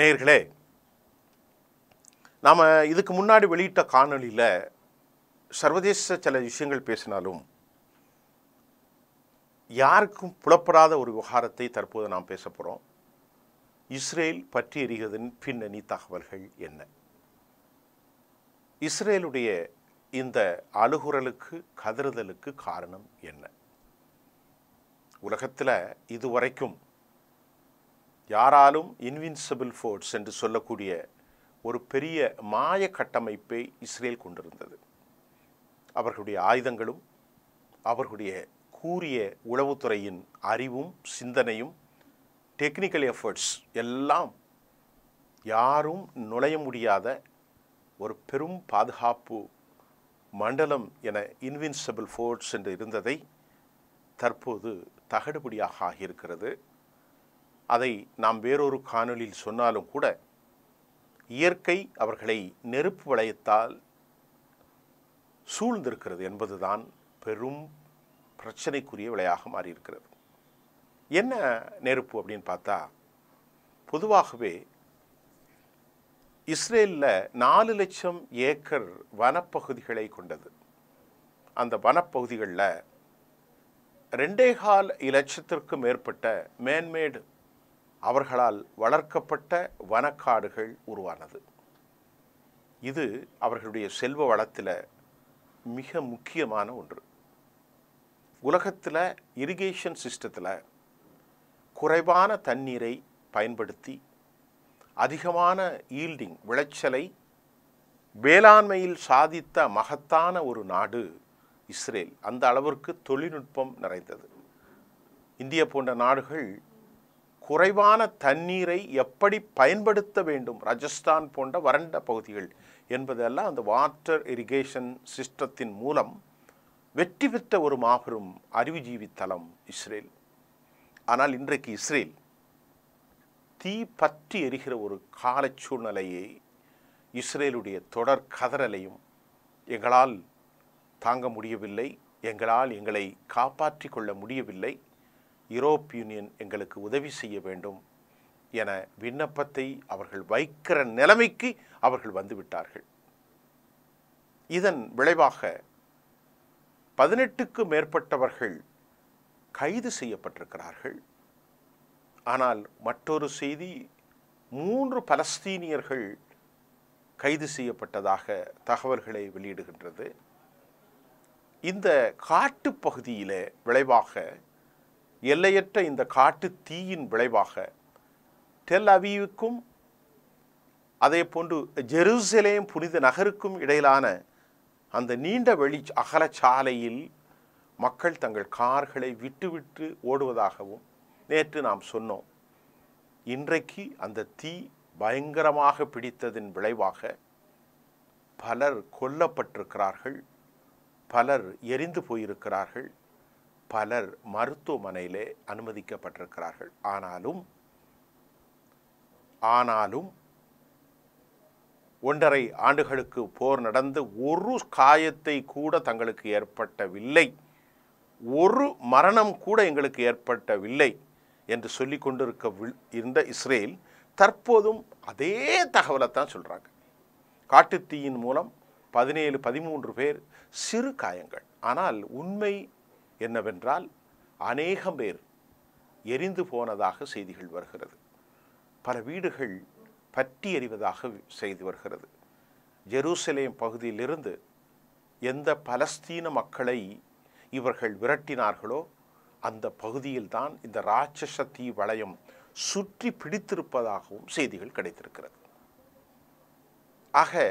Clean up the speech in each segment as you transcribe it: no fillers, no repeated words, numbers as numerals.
நேயர்களே, நாம் இதுக்கு முன்னாடி வெளியிட்ட காணொளியில் சர்வதேச சில விஷயங்கள் பேசினாலும் யாருக்கும் புலப்படாத ஒரு விவகாரத்தை தற்போது நாம் பேச போகிறோம். இஸ்ரேல் பற்றி எரிகிறதன் பின்னணி தகவல்கள் என்ன? இஸ்ரேலுடைய இந்த அழுகுரலுக்கு கதறுதலுக்கு காரணம் என்ன? உலகத்தில் இதுவரைக்கும் யாராலும் இன்வின்சிபிள் ஃபோர்ஸ் என்று சொல்லக்கூடிய ஒரு பெரிய மாய கட்டமைப்பை இஸ்ரேல் கொண்டிருந்தது. அவர்களுடைய ஆயுதங்களும் அவர்களுடைய கூரிய உளவுத்துறையின் அறிவும் சிந்தனையும் டெக்னிக்கல் எஃபர்ட்ஸ் எல்லாம் யாரும் நுழைய முடியாத ஒரு பெரும் பாதுகாப்பு மண்டலம் என இன்வின்சிபிள் ஃபோர்ஸ் என்று இருந்ததை தற்போது தகடுபடியாக ஆகியிருக்கிறது. அதை நாம் வேறொரு காணொளியில் சொன்னாலும் கூட இயற்கை அவர்களை நெருப்பு வளையத்தால் சூழ்ந்திருக்கிறது என்பதுதான் பெரும் பிரச்சனைக்குரிய விலையாக மாறியிருக்கிறது. என்ன நெருப்பு அப்படின்னு பார்த்தா, பொதுவாகவே இஸ்ரேலில் 4 லட்சம் ஏக்கர் வனப்பகுதிகளை கொண்டது. அந்த வனப்பகுதிகளில் 2.25 லட்சத்திற்கும் மேற்பட்ட மேன்மேடு அவர்களால் வளர்க்கப்பட்ட வனக்காடுகள் உருவானது. இது அவர்களுடைய செல்வ வளத்தில் மிக முக்கியமான ஒன்று. உலகத்தில் இரிகேஷன் சிஸ்டத்தில் குறைவான தண்ணீரை பயன்படுத்தி அதிகமான ஈல்டிங் விளைச்சலை வேளாண்மையில் சாதித்த மகத்தான ஒரு நாடு இஸ்ரேல். அந்த அளவிற்கு தொழில்நுட்பம் நிறைந்தது. இந்தியா போன்ற நாடுகள் குறைவான தண்ணீரை எப்படி பயன்படுத்த வேண்டும், ராஜஸ்தான் போன்ற வறண்ட பகுதிகள் என்பதெல்லாம் அந்த வாட்டர் இரிகேஷன் சிஸ்டத்தின் மூலம் வெற்றி பெற்ற ஒரு மாபெரும் அறிவுஜீவி தலம் இஸ்ரேல். ஆனால் இன்றைக்கு இஸ்ரேல் தீ பற்றி எரிகிற ஒரு கால சூழ்நிலையை, இஸ்ரேலுடைய தொடர் கதறலையும் எங்களால் தாங்க முடியவில்லை, எங்களால் எங்களை காப்பாற்றி கொள்ள முடியவில்லை, யூரோப் யூனியன் எங்களுக்கு உதவி செய்ய வேண்டும் என விண்ணப்பத்தை அவர்கள் வைக்கிற நிலைமைக்கு அவர்கள் வந்துவிட்டார்கள். இதன் விளைவாக 18க்கும் மேற்பட்டவர்கள் கைது செய்யப்பட்டிருக்கிறார்கள். ஆனால் மற்றொரு செய்தி, 3 பலஸ்தீனியர்கள் கைது செய்யப்பட்டதாக தகவல்களை வெளியிடுகின்றது. இந்த காட்டுப்பகுதியில் விளைவாக, எல்லையற்ற இந்த காட்டு தீயின் விளைவாக டெல் அவீவுக்கும் அதே போன்று ஜெருசலேம் புனித நகருக்கும் இடையிலான அந்த நீண்ட வெளி அகலச்சாலையில் மக்கள் தங்கள் கார்களை விட்டு ஓடுவதாகவும் நேற்று நாம் சொன்னோம். இன்றைக்கு அந்த தீ பயங்கரமாக பிடித்ததின் விளைவாக பலர் கொல்லப்பட்டிருக்கிறார்கள், பலர் எரிந்து போயிருக்கிறார்கள், பலர் மருத்துவமனையிலே அனுமதிக்கப்பட்டிருக்கிறார்கள். ஆனாலும் 1.5 ஆண்டுகளுக்கு போர் நடந்து ஒரு காயத்தை கூட தங்களுக்கு ஏற்பட்டவில்லை, ஒரு மரணம் கூட எங்களுக்கு ஏற்பட்டவில்லை என்று சொல்லி இருந்த இஸ்ரேல் தற்போதும் அதே தகவலைத்தான் சொல்கிறாங்க. காட்டுத்தீயின் மூலம் 17-13 பேர் சிறு காயங்கள். ஆனால் உண்மை என்னவென்றால் அநேகம் பேர் எரிந்து போனதாக செய்திகள் வருகிறது. பல வீடுகள் பற்றி எறிவதாக செய்து வருகிறது. ஜெருசலேம் பகுதியிலிருந்து எந்த பலஸ்தீன மக்களை இவர்கள் விரட்டினார்களோ அந்த பகுதியில்தான் இந்த ராட்சச தீ வளையம் சுற்றி பிடித்திருப்பதாகவும் செய்திகள் கிடைத்திருக்கிறது. ஆக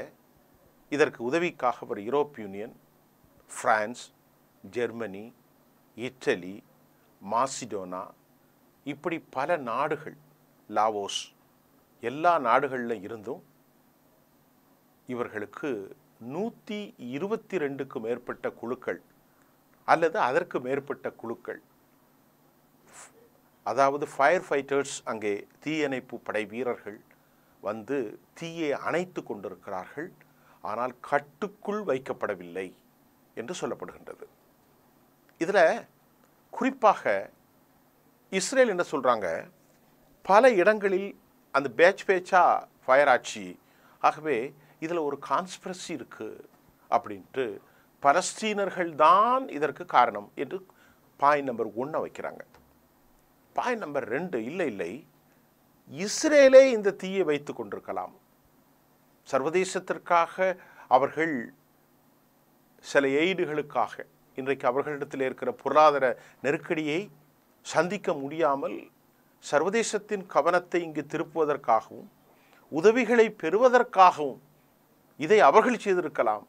இதற்கு உதவிக்காக ஒரு Europe union, France, Germany, idli, மாசிடோனா, இப்படி பல நாடுகள், லாவோஸ், எல்லா நாடுகளில் இருந்தும் இவர்களுக்கு 122க்கும் மேற்பட்ட குழுக்கள் அல்லது அதற்கு மேற்பட்ட குழுக்கள், அதாவது ஃபயர் ஃபைட்டர்ஸ், அங்கே தீயணைப்பு படை வீரர்கள் வந்து தீயை அணைத்து கொண்டிருக்கிறார்கள். ஆனால் கட்டுக்குள் வைக்கப்படவில்லை என்று சொல்லப்படுகின்றது. இதில் குறிப்பாக இஸ்ரேல் என்ன சொல்கிறாங்க, பல இடங்களில் அந்த பேட்சா ஃபயர் ஆச்சு. ஆகவே இதில் ஒரு கான்ஸ்பிரசி இருக்குது அப்படின்ட்டு பலஸ்தீனர்கள் தான் இதற்கு காரணம் என்று பாயிண்ட் நம்பர் 1 வைக்கிறாங்க. பாயிண்ட் நம்பர் 2, இல்லை இஸ்ரேலே இந்த தீயை வைத்து கொண்டிருக்கலாம். சர்வதேசத்திற்காக அவர்கள் சில எய்டுகளுக்காக இன்றைக்கு அவர்களிடத்தில் இருக்கிற பொருளாதார நெருக்கடியை சந்திக்க முடியாமல் சர்வதேசத்தின் கவனத்தை இங்கு திருப்புவதற்காகவும் உதவிகளை பெறுவதற்காகவும் இதை அவர்கள் செய்திருக்கலாம்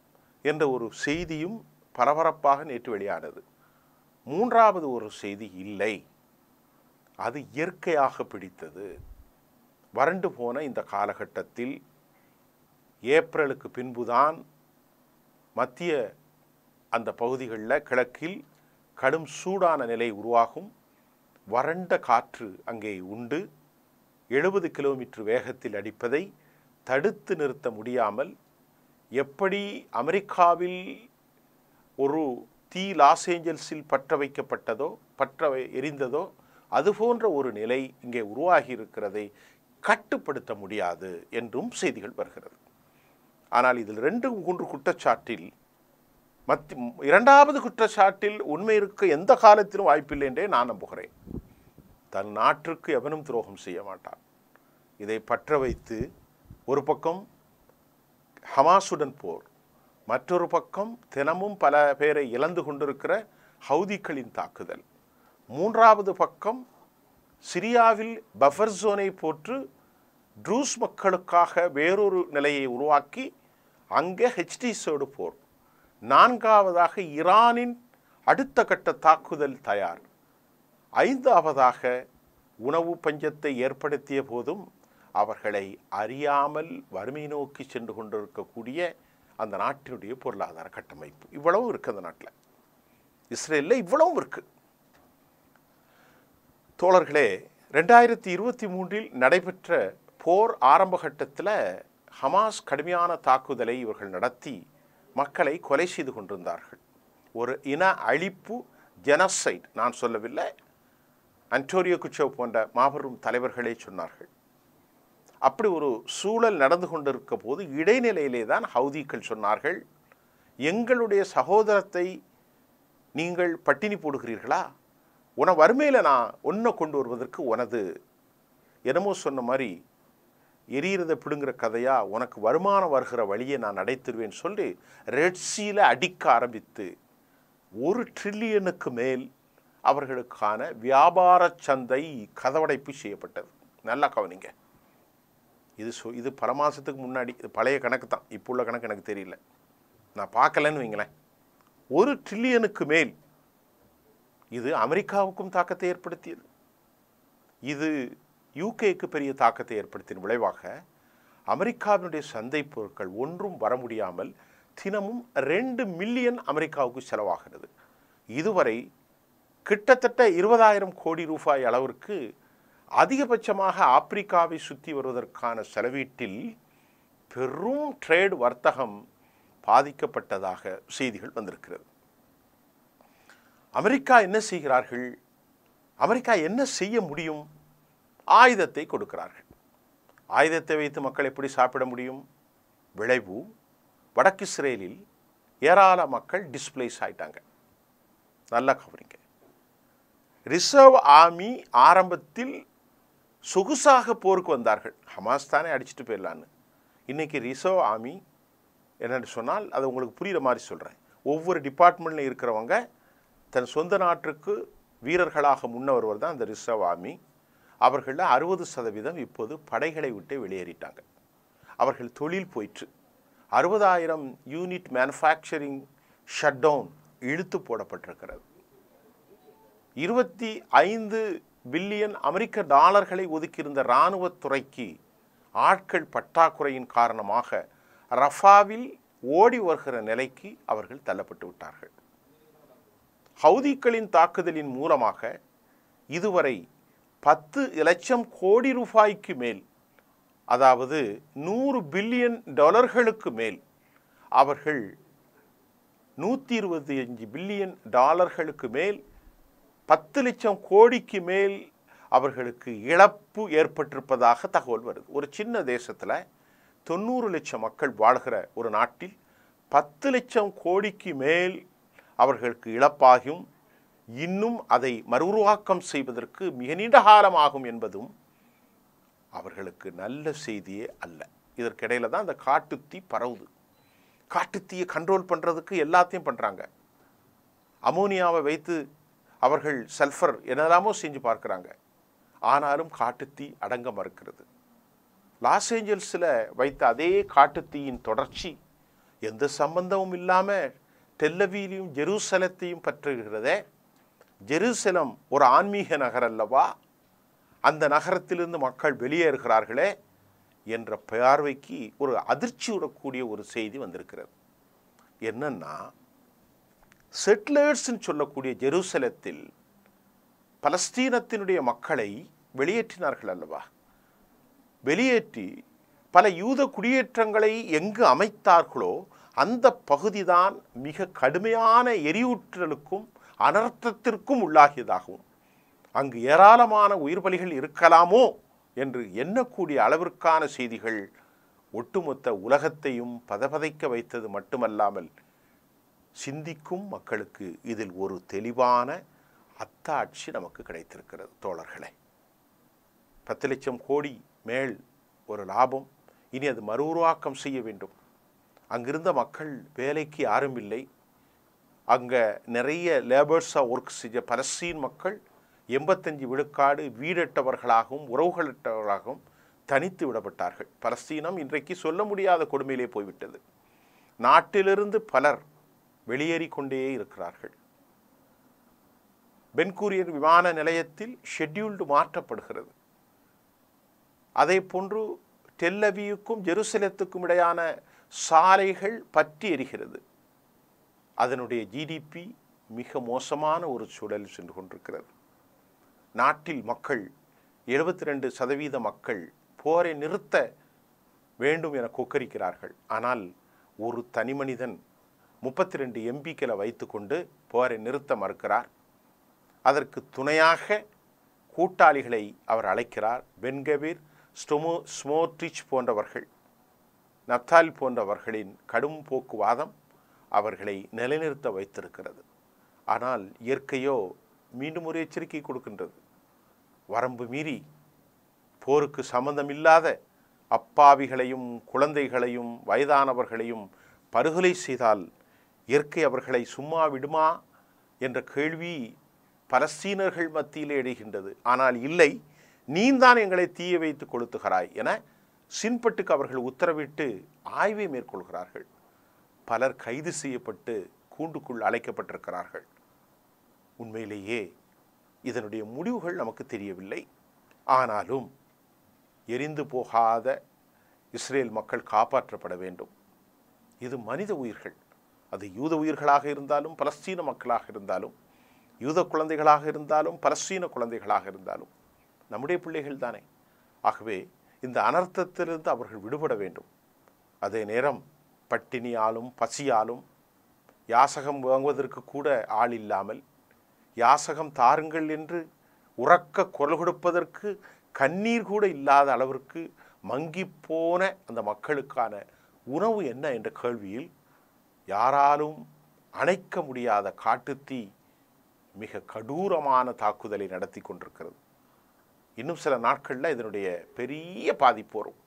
என்ற ஒரு செய்தியும் பரபரப்பாக நேற்று வெளியானது. 3வது ஒரு செய்தி, இல்லை, அது இயற்கையாக பிடித்தது. வறண்டு போன இந்த காலகட்டத்தில் ஏப்ரலுக்கு பின்புதான் மத்திய அந்த பகுதிகளில் கிழக்கில் கடும் சூடான நிலை உருவாகும். வறண்ட காற்று அங்கே உண்டு. 70 கிலோமீட்டர் வேகத்தில் அடிப்பதை தடுத்து நிறுத்த முடியாமல், எப்படி அமெரிக்காவில் ஒரு தீ லாஸ் ஏஞ்சல்ஸில் பற்ற எரிந்ததோ அதுபோன்ற ஒரு நிலை இங்கே உருவாகி இருக்கிறதை கட்டுப்படுத்த முடியாது என்றும் செய்திகள் வருகிறது. ஆனால் இதில் 2-3 குற்றச்சாட்டில் 2வது குற்றச்சாட்டில் உண்மை இருக்க எந்த காலத்திலும் வாய்ப்பில்லை என்றே நான் நம்புகிறேன். தன் நாட்டிற்கு எவனும் துரோகம் செய்ய மாட்டான். இதை பற்ற வைத்து ஒரு பக்கம் ஹமாஸுடன் போர், மற்றொரு பக்கம் தினமும் பல பேரை இழந்து கொண்டிருக்கிற ஹவுதிகளின் தாக்குதல், 3வது பக்கம் சிரியாவில் பஃபர் ஜோனை போற்று ட்ரூஸ் மக்களுக்காக வேறொரு நிலையை உருவாக்கி அங்கே ஹெச்டிஸோடு போர், 4வதாக ஈரானின் அடுத்த கட்ட தாக்குதல் தயார், 5வதாக உணவு பஞ்சத்தை ஏற்படுத்திய போதும் அவர்களை அறியாமல் வறுமை நோக்கி சென்று கொண்டிருக்கக்கூடிய அந்த நாட்டினுடைய பொருளாதார கட்டமைப்பு. இவ்வளவும் இருக்குது அந்த நாட்டில். இஸ்ரேலில் இவ்வளவும் இருக்குது. தோழர்களே, 2023 நடைபெற்ற போர் ஆரம்ப கட்டத்தில் ஹமாஸ் கடுமையான தாக்குதலை இவர்கள் நடத்தி மக்களை கொலை செய்து கொண்டிருந்தார்கள். ஒரு இன அழிப்பு, ஜெனசைட். நான் சொல்லவில்லை, அன்டோனியோ குச்சோவ் போன்ற மாபெரும் தலைவர்களே சொன்னார்கள். அப்படி ஒரு சூழல் நடந்து கொண்டிருக்க போது இடைநிலையிலே தான் ஹவுதிகள் சொன்னார்கள், எங்களுடைய சகோதரத்தை நீங்கள் பட்டினி போடுகிறீர்களா, வறுமையில் நான் ஒன்றை கொண்டு வருவதற்கு உனது என்னமோ சொன்ன மாதிரி எரியறதை பிடுங்குற கதையா, உனக்கு வருமானம் வருகிற வழியை நான் அடைத்திருவேன் சொல்லி ரெட்சியில் அடிக்க ஆரம்பித்து $1 ட்ரில்லியனுக்கு மேல் அவர்களுக்கான வியாபார சந்தை கதவடைப்பு செய்யப்பட்டது. நல்லா கவனிங்க. இது பல மாதத்துக்கு முன்னாடி, இது பழைய கணக்கு தான், இப்போ உள்ள கணக்கு எனக்கு தெரியல, நான் பார்க்கலன்னு வைங்களேன். $1 ட்ரில்லியனுக்கு மேல். இது அமெரிக்காவுக்கும் தாக்கத்தை ஏற்படுத்தியது. இது யூகேக்கு பெரிய தாக்கத்தை ஏற்படுத்தின விளைவாக அமெரிக்காவினுடைய சந்தை பொருட்கள் ஒன்றும் வர முடியாமல் தினமும் 2 மில்லியன் அமெரிக்காவுக்கு செலவாகிறது. இதுவரை கிட்டத்தட்ட 20,000 கோடி ரூபாய் அளவிற்கு அதிகபட்சமாக ஆப்பிரிக்காவை சுற்றி வருவதற்கான செலவீட்டில் பெரும் ட்ரேட் வர்த்தகம் பாதிக்கப்பட்டதாக செய்திகள் வந்திருக்கிறது. அமெரிக்கா என்ன செய்கிறார்கள்? அமெரிக்கா என்ன செய்ய முடியும்? ஆயுதத்தை கொடுக்கிறார்கள். ஆயுதத்தை வைத்து மக்கள் எப்படி சாப்பிட முடியும்? விளைவு, வடக்கு இஸ்ரேலில் ஏராள மக்கள் டிஸ்பிளேஸ் ஆயிட்டாங்க. நல்லா கவனிங்க. ரிசர்வ் ஆர்மி ஆரம்பத்தில் சொகுசாக போருக்கு வந்தார்கள், ஹமாஸ் தானே அடிச்சுட்டு போயிடலான்னு. இன்றைக்கி ரிசர்வ் ஆர்மி என்னென்னு சொன்னால், அதை உங்களுக்கு புரிகிற மாதிரி சொல்கிறேன். ஒவ்வொரு டிபார்ட்மெண்ட்டில் இருக்கிறவங்க தன் சொந்த நாட்டுக்கு வீரர்களாக முன்னவர்கள் தான் அந்த ரிசர்வ் ஆர்மி. அவர்களில் 60% இப்போது படைகளை விட்டு வெளியேறிட்டாங்க. அவர்கள் தொழில் போயிற்று. 60,000 யூனிட் மேனுஃபேக்சரிங் ஷட் டவுன் இழுத்து போடப்பட்டிருக்கிறது. 25 பில்லியன் அமெரிக்க டாலர்களை ஒதுக்கியிருந்த இராணுவத்துறைக்கு ஆட்கள் பற்றாக்குறையின் காரணமாக ரஃபாவில் ஓடி வருகிற நிலைக்கு அவர்கள் தள்ளப்பட்டு விட்டார்கள். ஹவுதிகளின் தாக்குதலின் மூலமாக இதுவரை 10 லட்சம் கோடி ரூபாய்க்கு மேல், அதாவது $100 பில்லியன் மேல், அவர்கள் 125 பில்லியன் டாலர்களுக்கு மேல், 10 லட்சம் கோடிக்கு மேல் அவர்களுக்கு இழப்பு ஏற்பட்டிருப்பதாக தகவல் வருது. ஒரு சின்ன தேசத்தில் 90 லட்சம் மக்கள் வாழ்கிற ஒரு நாட்டில் 10 லட்சம் கோடிக்கு மேல் அவர்களுக்கு இழப்பாகும், இன்னும் அதை மறுஉருவாக்கம் செய்வதற்கு மிக நீண்ட காலமாகும் என்பதும் அவர்களுக்கு நல்ல செய்தியே அல்ல. இதற்கிடையில தான் அந்த காட்டுத்தீ பரவுது. காட்டுத்தீயை கண்ட்ரோல் பண்ணுறதுக்கு எல்லாத்தையும் பண்ணுறாங்க. அமோனியாவை வைத்து அவர்கள் சல்ஃபர் என்னெல்லாமோ செஞ்சு பார்க்குறாங்க. ஆனாலும் காட்டுத்தீ அடங்க மறுக்கிறது. லாஸ் ஏஞ்சல்ஸில் வைத்த அதே காட்டுத்தீயின் தொடர்ச்சி எந்த சம்பந்தமும் இல்லாமல் டெல்லவீலையும் ஜெருசலத்தையும் பற்றுகிறதே. ஜெருசலம் ஒரு ஆன்மீக நகர் அல்லவா? அந்த நகரத்திலிருந்து மக்கள் வெளியேறுகிறார்களே என்ற பார்வைக்கு ஒரு அதிர்ச்சி விடக்கூடிய ஒரு செய்தி வந்திருக்கிறது. என்னன்னா, செட்டிலர்ஸ்ன்னு சொல்லக்கூடிய ஜெருசலத்தில் பலஸ்தீனத்தினுடைய மக்களை வெளியேற்றினார்கள் அல்லவா? வெளியேற்றி பல யூத குடியேற்றங்களை எங்கு அமைத்தார்களோ அந்த பகுதிதான் மிக கடுமையான எரியூற்றலுக்கும் அனர்த்தத்திற்கும் உள்ளாகியதாகவும், அங்கு ஏராளமான உயிர் பலிகள் இருக்கலாமோ என்று எண்ணக்கூடிய அளவிற்கான செய்திகள் ஒட்டுமொத்த உலகத்தையும் பதபதைக்க வைத்தது மட்டுமல்லாமல் சிந்திக்கும் மக்களுக்கு இதில் ஒரு தெளிவான அத்தாட்சி நமக்கு கிடைத்திருக்கிறது. தோழர்களே, 10 லட்சம் கோடி மேல் ஒரு லாபம், இனி அது மறுஉருவாக்கம் செய்ய வேண்டும். அங்கிருந்த மக்கள் வேலைக்கு யாரும் இல்லை. அங்கே நிறைய லேபர்ஸாக ஒர்க் செஞ்ச பலஸ்தீன் மக்கள் 85 விழுக்காடு வீடற்றவர்களாகவும் உறவுகளற்றவர்களாகவும் தனித்து விடப்பட்டார்கள். பலஸ்தீனம் இன்றைக்கு சொல்ல முடியாத கொடுமையிலே போய்விட்டது. நாட்டிலிருந்து பலர் வெளியேறி கொண்டே இருக்கிறார்கள். பென்கூரியன் விமான நிலையத்தில் ஷெட்யூல்டு மாற்றப்படுகிறது. அதே போன்று டெல்லவியுக்கும் ஜெருசலத்துக்கும் இடையான சாலைகள் பற்றி எரிகிறது. அதனுடைய ஜிடிபி மிக மோசமான ஒரு சூழல் சென்று கொண்டிருக்கிறது. நாட்டில் மக்கள் 72% மக்கள் போரை நிறுத்த வேண்டும் என கொக்கரிக்கிறார்கள். ஆனால் ஒரு தனி மனிதன் 32 எம்பிக்களை வைத்துக்கொண்டு போரை நிறுத்த மறுக்கிறார். அதற்கு துணையாக கூட்டாளிகளை அவர் அழைக்கிறார். பென்கவீர், ஸ்மோட்ரிச் போன்றவர்கள், நப்தாலி போன்றவர்களின் கடும் போக்குவாதம் அவர்களை நிலைநிறுத்த வைத்திருக்கிறது. ஆனால் இயற்கையோ மீண்டும் ஒரு எச்சரிக்கை கொடுக்கின்றது. வரம்பு மீறி போருக்கு சம்பந்தமில்லாத அப்பாவிகளையும் குழந்தைகளையும் வயதானவர்களையும் படுகொலை செய்தால் இயற்கை அவர்களை சும்மா விடுமா என்ற கேள்வி பலஸ்தீனர்கள் மத்தியிலே எழுகின்றது. ஆனால் இல்லை, நீந்தான் எங்களை தீய வைத்து கொளுத்துகிறாய் என சின்பட்டுக்கு அவர்கள் உத்தரவிட்டு ஆய்வை மேற்கொள்கிறார்கள். பலர் கைது செய்யப்பட்டு கூண்டுக்குள் அழைக்கப்பட்டிருக்கிறார்கள். உண்மையிலேயே இதனுடைய முடிவுகள் நமக்கு தெரியவில்லை. ஆனாலும் எரிந்து போகாத இஸ்ரேல் மக்கள் காப்பாற்றப்பட வேண்டும். இது மனித உயிர்கள். அது யூத உயிர்களாக இருந்தாலும் பலஸ்தீன மக்களாக இருந்தாலும், யூத குழந்தைகளாக இருந்தாலும் பலஸ்தீன குழந்தைகளாக இருந்தாலும் நம்முடைய பிள்ளைகள் தானே. ஆகவே இந்த அனர்த்தத்திலிருந்து அவர்கள் விடுபட வேண்டும். அதே நேரம் பட்டினியாலும் பசியாலும் யாசகம் வாங்குவதற்கு கூட ஆள் இல்லாமல், யாசகம் தாருங்கள் என்று உறக்க குரல் கொடுப்பதற்கு கண்ணீர் கூட இல்லாத அளவிற்கு மங்கிப்போன அந்த மக்களுக்கான உணவு என்ன என்ற கேள்வியில் யாராலும் அணைக்க முடியாத காட்டுத்தீ மிக கடூரமான தாக்குதலை நடத்தி கொண்டிருக்கிறது. இன்னும் சில நாட்களில் இதனுடைய பெரிய பாதிப்பு வரும்.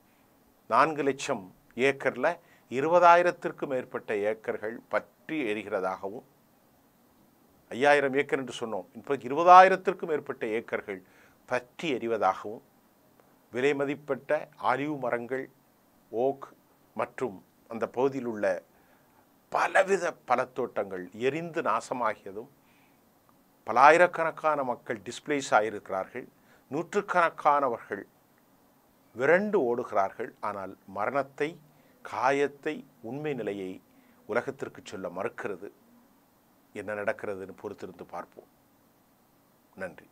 4 லட்சம் ஏக்கரில் 20,000த்திற்கும் மேற்பட்ட ஏக்கர்கள் பற்றி எரிகிறதாகவும், 5000 ஏக்கர் என்று சொன்னோம், இப்போ 20,000த்திற்கும் மேற்பட்ட ஏக்கர்கள் பற்றி எரிவதாகவும், விலை மதிப்பட்ட ஆலிவ் மரங்கள், ஓக் மற்றும் அந்த பகுதியில் உள்ள பலவித பழத்தோட்டங்கள் எரிந்து நாசமாகியதும், பலாயிரக்கணக்கான மக்கள் டிஸ்பிளேஸ் ஆகியிருக்கிறார்கள். நூற்றுக்கணக்கானவர்கள் விரண்டு ஓடுகிறார்கள். ஆனால் மரணத்தை, காயத்தை, உண்மை நிலையை உலகத்திற்கு சொல்ல மறுக்கிறது. என்ன நடக்கிறதுன்னு பொறுத்திருந்து பார்ப்போம். நன்றி.